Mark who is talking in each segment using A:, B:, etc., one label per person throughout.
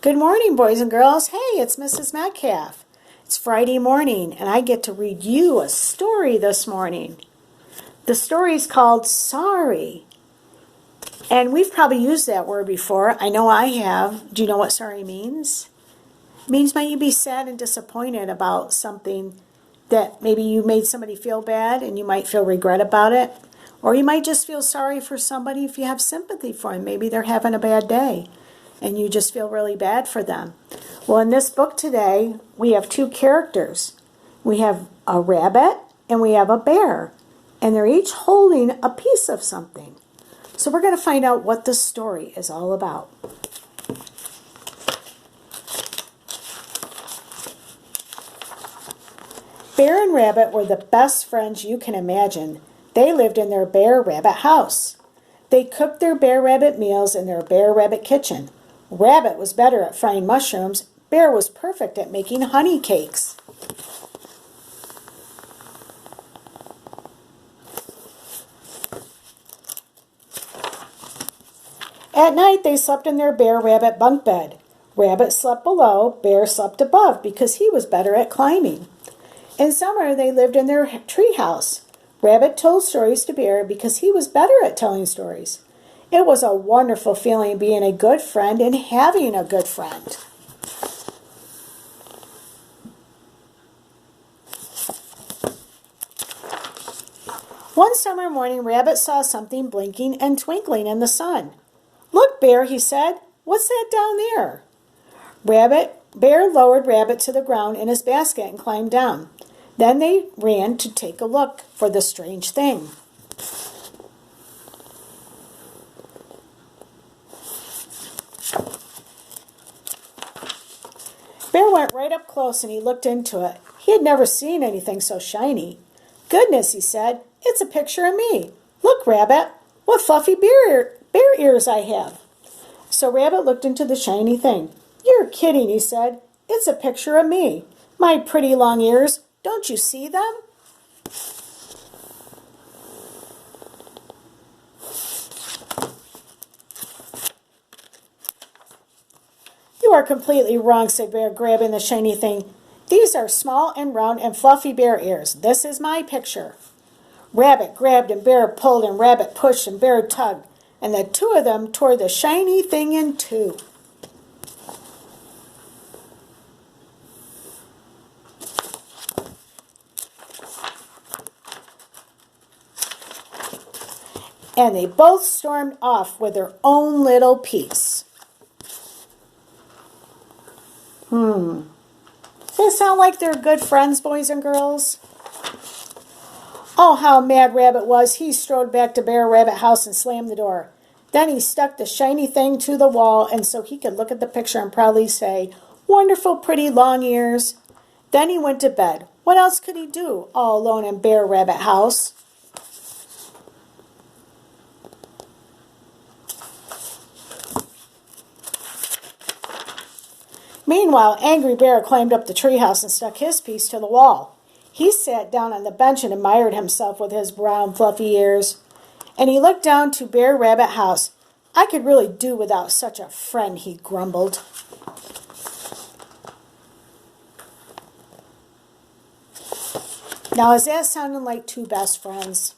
A: Good morning, boys and girls. Hey, it's Mrs. Metcalf. It's Friday morning, and I get to read you a story this morning. The story is called Sorry. And we've probably used that word before. I know I have. Do you know what sorry means? It means might you be sad and disappointed about something that maybe you made somebody feel bad and you might feel regret about it. Or you might just feel sorry for somebody if you have sympathy for them. Maybe they're having a bad day and you just feel really bad for them. Well, in this book today, we have two characters. We have a rabbit and we have a bear. And they're each holding a piece of something. So we're going to find out what this story is all about. Bear and Rabbit were the best friends you can imagine. They lived in their Bear Rabbit house. They cooked their Bear Rabbit meals in their Bear Rabbit kitchen. Rabbit was better at frying mushrooms. Bear was perfect at making honey cakes. At night, they slept in their Bear Rabbit bunk bed. Rabbit slept below, Bear slept above because he was better at climbing. In summer, they lived in their tree house. Rabbit told stories to Bear because he was better at telling stories. It was a wonderful feeling being a good friend and having a good friend. One summer morning, Rabbit saw something blinking and twinkling in the sun. "Look, Bear," he said. "What's that down there?" Bear lowered Rabbit to the ground in his basket and climbed down. Then they ran to take a look for the strange thing. Bear went right up close and he looked into it. He had never seen anything so shiny. "Goodness," he said, "it's a picture of me. Look, Rabbit, what fluffy bear ears I have." So Rabbit looked into the shiny thing. "You're kidding," he said. "It's a picture of me. My pretty long ears. Don't you see them?" "You are completely wrong," said Bear, grabbing the shiny thing. "These are small and round and fluffy bear ears. This is my picture." Rabbit grabbed and Bear pulled and Rabbit pushed and Bear tugged, and the two of them tore the shiny thing in two. And they both stormed off with their own little piece. Does it sound like they're good friends, boys and girls? Oh, how mad Rabbit was. He strode back to Bear Rabbit house and slammed the door. Then he stuck the shiny thing to the wall and so he could look at the picture and proudly say, "Wonderful, pretty long ears." Then he went to bed. What else could he do all alone in Bear Rabbit house? Meanwhile, Angry Bear climbed up the treehouse and stuck his piece to the wall. He sat down on the bench and admired himself with his brown, fluffy ears. And he looked down to Bear Rabbit house. "I could really do without such a friend," he grumbled. Now, is that sounding like two best friends?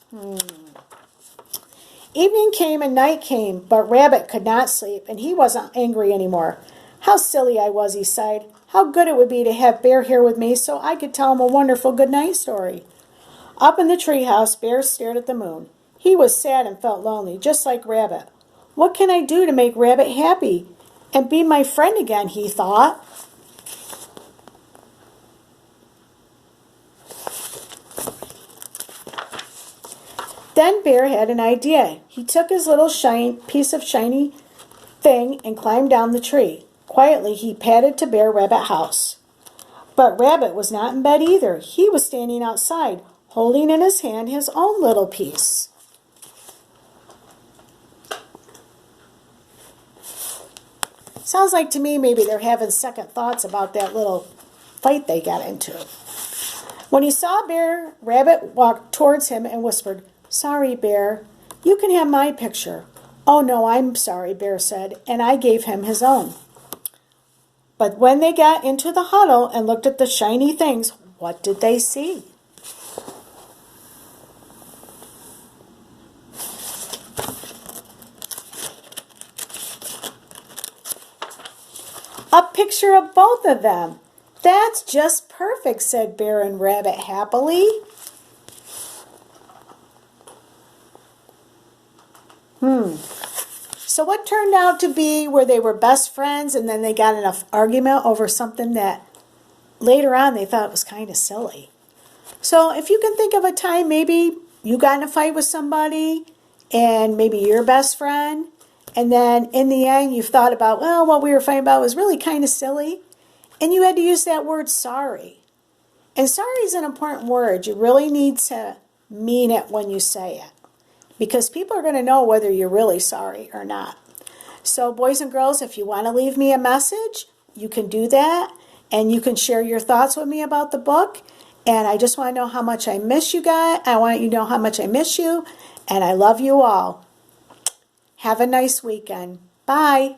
A: Evening came and night came, but Rabbit could not sleep, and he wasn't angry anymore. "How silly I was," he sighed. "How good it would be to have Bear here with me so I could tell him a wonderful good-night story." Up in the treehouse, Bear stared at the moon. He was sad and felt lonely, just like Rabbit. "What can I do to make Rabbit happy and be my friend again?" he thought. Then Bear had an idea. He took his little piece of shiny thing and climbed down the tree. Quietly, he padded to Bear Rabbit house. But Rabbit was not in bed either. He was standing outside, holding in his hand his own little piece. Sounds like to me maybe they're having second thoughts about that little fight they got into. When he saw Bear, Rabbit walked towards him and whispered, "Sorry, Bear, you can have my picture." "Oh, no, I'm sorry," Bear said, and I gave him his own. But when they got into the huddle and looked at the shiny things, what did they see? A picture of both of them. That's just perfect, said Bear and Rabbit happily. So what turned out to be where they were best friends and then they got in an argument over something that later on they thought was kind of silly. So if you can think of a time maybe you got in a fight with somebody and maybe your best friend, and then in the end you've thought about, well, what we were fighting about was really kind of silly, and you had to use that word sorry. And sorry is an important word. You really need to mean it when you say it, because people are going to know whether you're really sorry or not. So boys and girls, if you want to leave me a message, you can do that, and you can share your thoughts with me about the book. And I just want to know how much I miss you guys. I want you to know how much I miss you, and I love you all. Have a nice weekend. Bye.